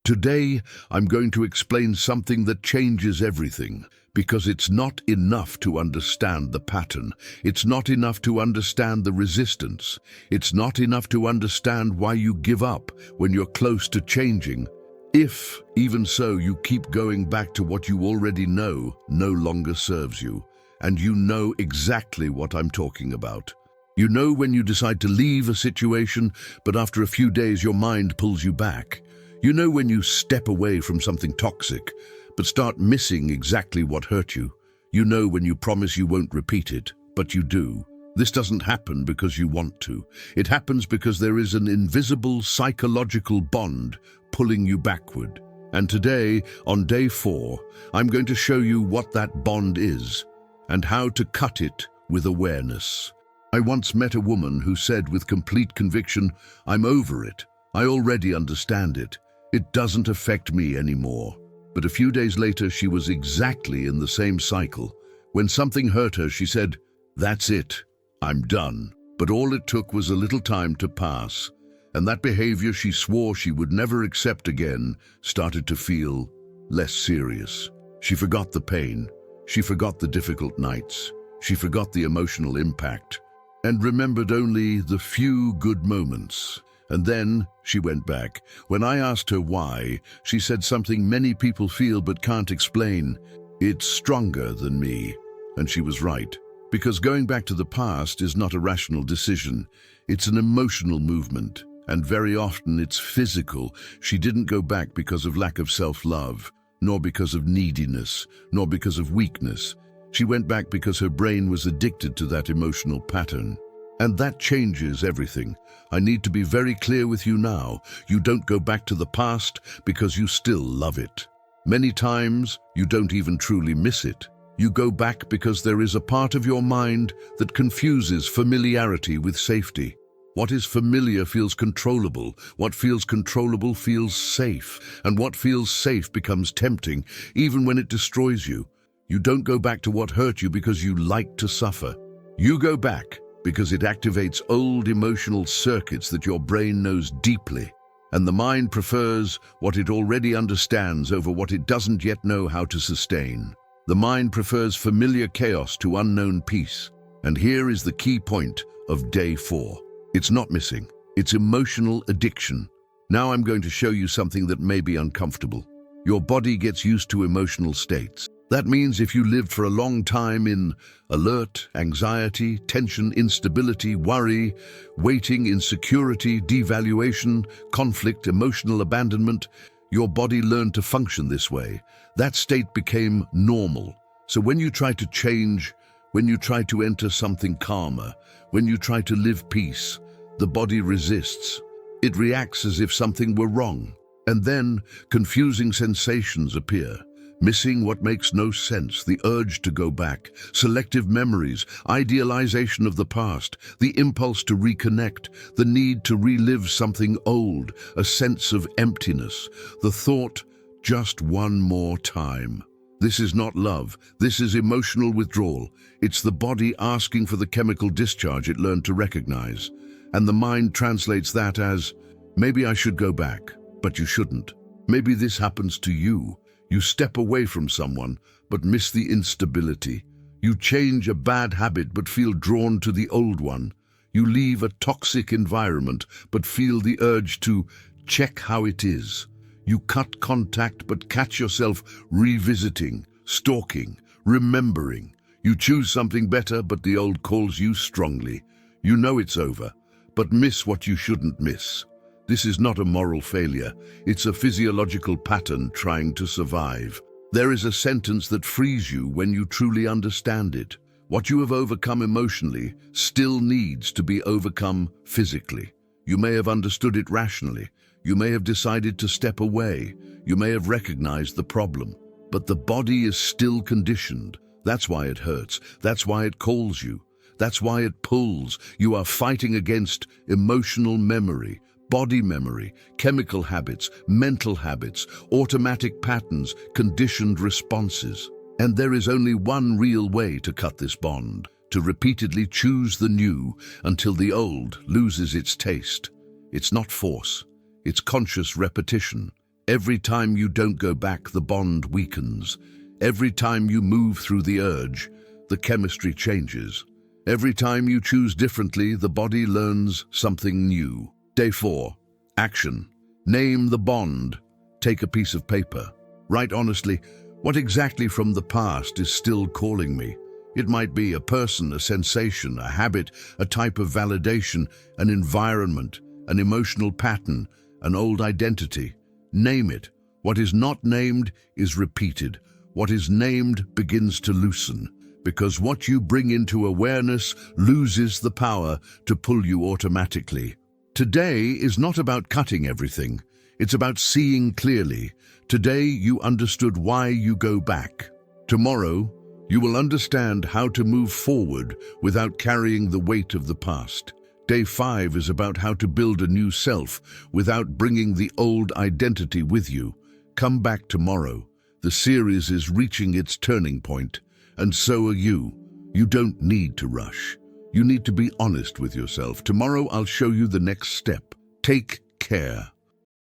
Today, I'm going to explain something that changes everything, because it's not enough to understand the pattern. It's not enough to understand the resistance. It's not enough to understand why you give up when you're close to changing. If, even so, you keep going back to what you already know no longer serves you, and you know exactly what I'm talking about. You know when you decide to leave a situation, but after a few days your mind pulls you back. You know when you step away from something toxic, but start missing exactly what hurt you. You know when you promise you won't repeat it, but you do. This doesn't happen because you want to. It happens because there is an invisible psychological bond pulling you backward. And today, on day 4, I'm going to show you what that bond is and how to cut it with awareness. I once met a woman who said with complete conviction, "I'm over it. I already understand it. It doesn't affect me anymore." But a few days later, she was exactly in the same cycle. When something hurt her, she said, "That's it. I'm done." But all it took was a little time to pass, and that behavior she swore she would never accept again started to feel less serious. She forgot the pain. She forgot the difficult nights. She forgot the emotional impact, and remembered only the few good moments. And then she went back. When I asked her why, she said something many people feel but can't explain. "It's stronger than me." And she was right. Because going back to the past is not a rational decision. It's an emotional movement. And very often it's physical. She didn't go back because of lack of self-love, nor because of neediness, nor because of weakness. She went back because her brain was addicted to that emotional pattern. And that changes everything. I need to be very clear with you now. You don't go back to the past because you still love it. Many times, you don't even truly miss it. You go back because there is a part of your mind that confuses familiarity with safety. What is familiar feels controllable. What feels controllable feels safe. And what feels safe becomes tempting, even when it destroys you. You don't go back to what hurt you because you like to suffer. You go back because it activates old emotional circuits that your brain knows deeply. And the mind prefers what it already understands over what it doesn't yet know how to sustain. The mind prefers familiar chaos to unknown peace. And here is the key point of day 4. It's not missing. It's emotional addiction. Now I'm going to show you something that may be uncomfortable. Your body gets used to emotional states. That means if you lived for a long time in alert, anxiety, tension, instability, worry, waiting, insecurity, devaluation, conflict, emotional abandonment, your body learned to function this way. That state became normal. So when you try to change, when you try to enter something calmer, when you try to live peace, the body resists. It reacts as if something were wrong. And then confusing sensations appear. Missing what makes no sense, the urge to go back, selective memories, idealization of the past, the impulse to reconnect, the need to relive something old, a sense of emptiness, the thought, just one more time. This is not love. This is emotional withdrawal. It's the body asking for the chemical discharge it learned to recognize. And the mind translates that as, maybe I should go back, but you shouldn't. Maybe this happens to you. You step away from someone, but miss the instability. You change a bad habit, but feel drawn to the old one. You leave a toxic environment, but feel the urge to check how it is. You cut contact, but catch yourself revisiting, stalking, remembering. You choose something better, but the old calls you strongly. You know it's over, but miss what you shouldn't miss. This is not a moral failure. It's a physiological pattern trying to survive. There is a sentence that frees you when you truly understand it. What you have overcome emotionally still needs to be overcome physically. You may have understood it rationally. You may have decided to step away. You may have recognized the problem. But the body is still conditioned. That's why it hurts. That's why it calls you. That's why it pulls. You are fighting against emotional memory, body memory, chemical habits, mental habits, automatic patterns, conditioned responses. And there is only one real way to cut this bond, to repeatedly choose the new until the old loses its taste. It's not force, it's conscious repetition. Every time you don't go back, the bond weakens. Every time you move through the urge, the chemistry changes. Every time you choose differently, the body learns something new. Day 4. Action. Name the bond. Take a piece of paper. Write honestly, what exactly from the past is still calling me? It might be a person, a sensation, a habit, a type of validation, an environment, an emotional pattern, an old identity. Name it. What is not named is repeated. What is named begins to loosen, because what you bring into awareness loses the power to pull you automatically. Today is not about cutting everything. It's about seeing clearly. Today you understood why you go back. Tomorrow, you will understand how to move forward without carrying the weight of the past. Day 5 is about how to build a new self without bringing the old identity with you. Come back tomorrow. The series is reaching its turning point, and so are you. You don't need to rush. You need to be honest with yourself. Tomorrow I'll show you the next step. Take care.